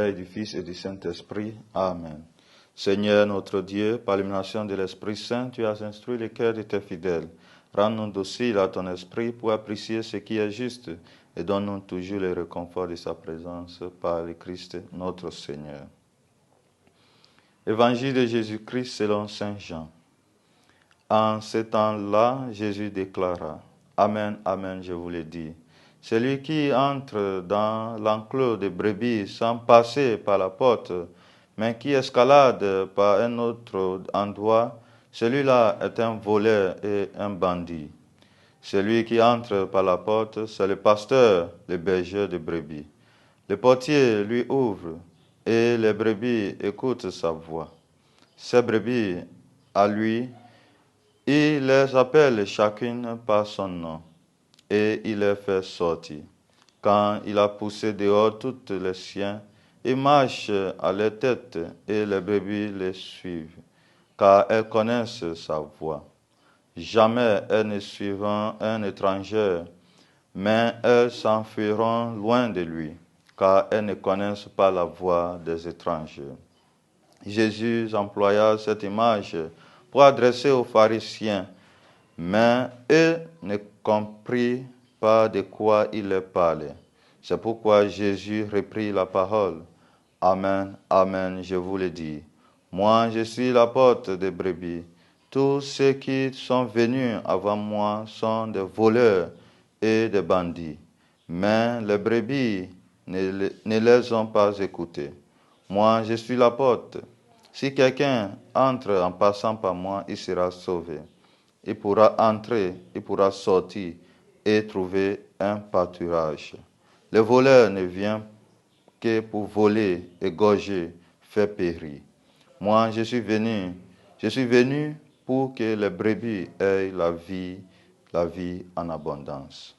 Père et du Fils et du Saint-Esprit. Amen. Seigneur notre Dieu, par l'illumination de l'Esprit Saint, tu as instruit les cœurs de tes fidèles. Rends-nous dociles à ton esprit pour apprécier ce qui est juste et donne-nous toujours le réconfort de sa présence par le Christ notre Seigneur. Évangile de Jésus-Christ selon Saint Jean. En ce temps-là, Jésus déclara, « Amen, Amen, je vous le dis. Celui qui entre dans l'enclos des brebis sans passer par la porte, mais qui escalade par un autre endroit, celui-là est un voleur et un bandit. Celui qui entre par la porte, c'est le pasteur, le berger de brebis. Le portier lui ouvre et les brebis écoutent sa voix. Ces brebis, à lui, il les appelle chacune par son nom et il les fait sortir. Quand il a poussé dehors toutes les siens, il marche à leur tête et les brebis les suivent, car elles connaissent sa voix. Jamais elles ne suivront un étranger, mais elles s'enfuiront loin de lui, car elles ne connaissent pas la voix des étrangers. Jésus employa cette image pour adresser aux pharisiens, mais eux ne comprirent pas de quoi il leur parlait. C'est pourquoi Jésus reprit la parole. Amen, Amen, je vous le dis. Moi, je suis la porte des brebis. Tous ceux qui sont venus avant moi sont des voleurs et des bandits. Mais les brebis ne les ont pas écoutés. Moi, je suis la porte. Si quelqu'un entre en passant par moi, il sera sauvé. Il pourra entrer, il pourra sortir et trouver un pâturage. Le voleur ne vient que pour voler, égorger, faire périr. Moi, je suis venu pour que les brebis aient la vie en abondance.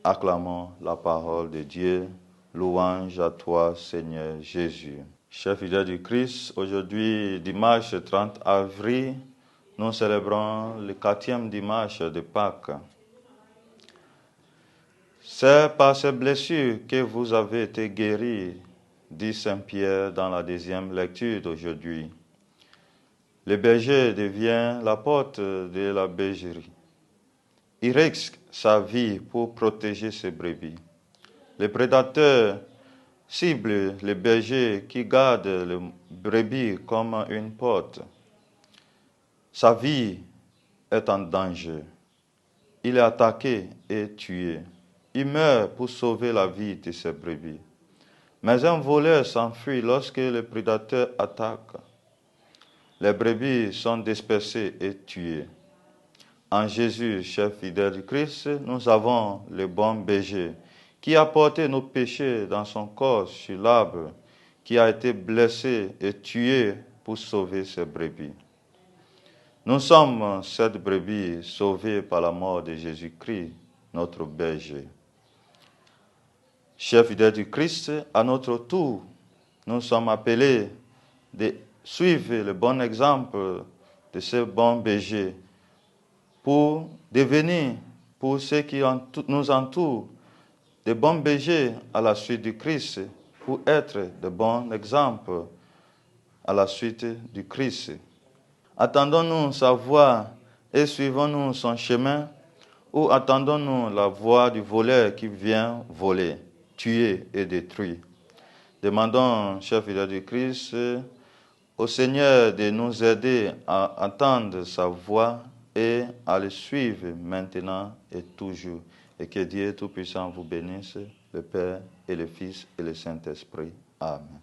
Acclamons la parole de Dieu. Louange à toi, Seigneur Jésus. Chers fidèles du Christ, aujourd'hui, dimanche 30 avril, nous célébrons le 4e dimanche de Pâques. C'est par ces blessures que vous avez été guéris, dit Saint Pierre dans la 2e lecture d'aujourd'hui. Le berger devient la porte de la bergerie. Il risque sa vie pour protéger ses brebis. Le prédateur cible le berger qui garde le brebis comme une porte. Sa vie est en danger. Il est attaqué et tué. Il meurt pour sauver la vie de ses brebis. Mais un voleur s'enfuit lorsque le prédateur attaque. Les brebis sont dispersées et tuées. En Jésus, chers fidèles du Christ, nous avons le bon berger qui a porté nos péchés dans son corps sur l'arbre, qui a été blessé et tué pour sauver ses brebis. Nous sommes cette brebis sauvée par la mort de Jésus-Christ, notre berger. Chers fidèles du Christ, à notre tour, nous sommes appelés de suivre le bon exemple de ce bon berger pour devenir, pour ceux qui nous entourent, de bons bergers à la suite du Christ, pour être de bons exemples à la suite du Christ. Attendons-nous sa voix et suivons-nous son chemin, ou attendons-nous la voix du voleur qui vient voler, tuer et détruire? Demandons, chers fidèles du Christ, au Seigneur de nous aider à entendre sa voix et à le suivre maintenant et toujours. Et que Dieu Tout-Puissant vous bénisse, le Père et le Fils et le Saint-Esprit. Amen.